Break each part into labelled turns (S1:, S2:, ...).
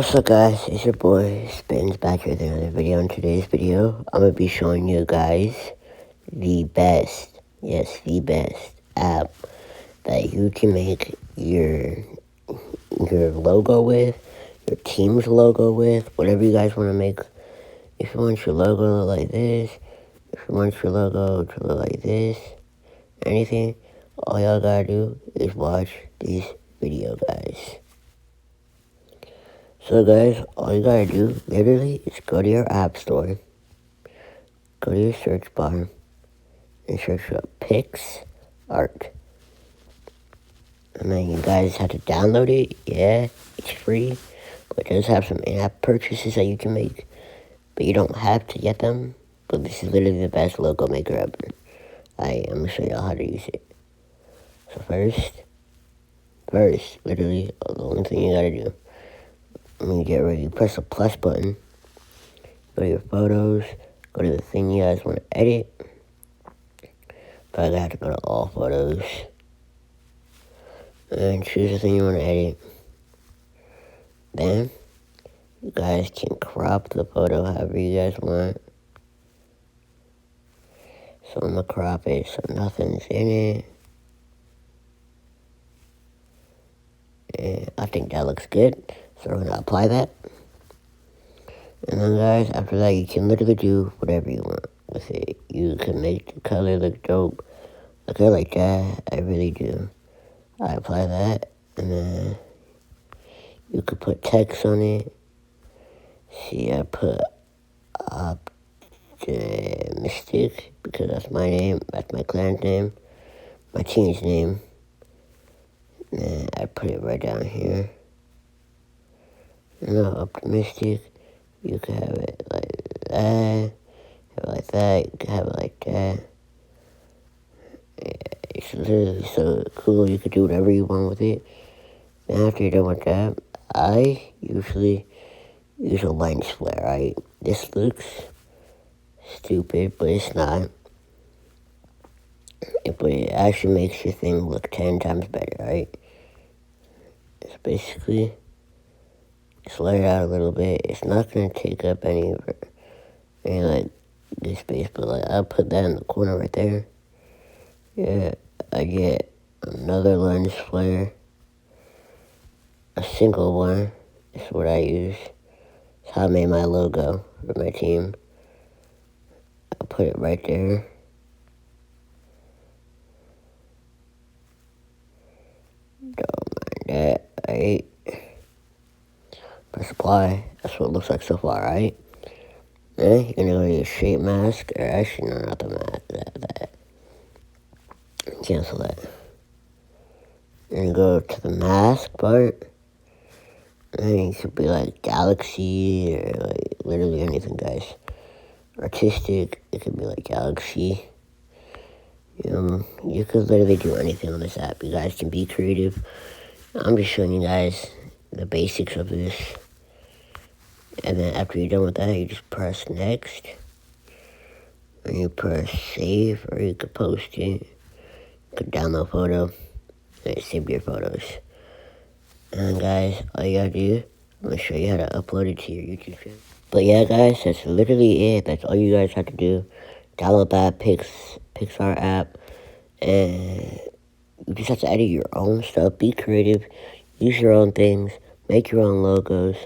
S1: What's up guys, it's your boy Spins back here with another video. In today's video, I'm going to be showing you guys the best, yes, the best app that you can make your logo with, your team's logo with, whatever you guys want to make. If you want your logo to look like this, if you want your logo to look like this, anything, all y'all gotta do is watch this video, guys. So guys, all you gotta do, literally, is go to your app store, go to your search bar, and search up PicsArt. And then you guys have to download it. Yeah, it's free, but it does have some in-app purchases that you can make, but you don't have to get them. But this is literally the best logo maker ever. I'm gonna show y'all how to use it. So first, literally, the only thing you gotta do, when you get ready, you press the plus button, go to your photos, go to the thing you guys want to edit. But I have to go to all photos, and choose the thing you want to edit. Then, you guys can crop the photo however you guys want. So I'm going to crop it so nothing's in it. And I think that looks good, so we're going to apply that. And then guys, after that, you can literally do whatever you want with it. You can make the color look dope. Look, I like that. I really do. I apply that, and then you could put text on it. See, I put Optimistic because that's my name. That's my clan's name. My team's name. And then I put it right down here. Optimistic. You can have it like that, have it like that, you can have it like that. Yeah, it's literally so cool, you can do whatever you want with it. And after you're done with that, I usually use a lens flare, right? This looks stupid, but it's not. But it actually makes your thing look 10 times better, right? It's basically, just let it out a little bit. It's not going to take up any like this space, but like I'll put that in the corner right there. Yeah, I get another lens flare, a single one. Is what I use. It's how I made my logo for my team. I'll put it right there. Don't mind that, right? Press apply. That's what it looks like so far, right? Then you're gonna go to your shape mask, or actually, no, not the mask, that. Cancel that. You're gonna go to the mask part, and it could be like galaxy, or like literally anything, guys. Artistic, it could be like galaxy. You could literally do anything on this app. You guys can be creative. I'm just showing you guys the basics of this. And then after you're done with that, you just press next. And you press save, or you could post it. You could download a photo, and save your photos. And guys, all you gotta do, I'm gonna show you how to upload it to your YouTube channel. But yeah guys, that's literally it. That's all you guys have to do. Download that PicsArt app, and you just have to edit your own stuff. Be creative, use your own things, make your own logos.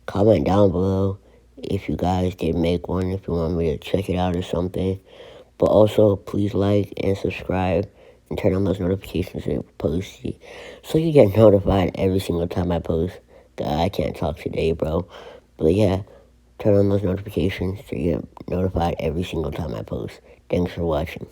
S1: Comment down below if you guys did make one, if you want me to check it out or something. But also, please like and subscribe and turn on those notifications when I post it, so you get notified every single time I post. God, I can't talk today, bro. But yeah, turn on those notifications so you get notified every single time I post. Thanks for watching.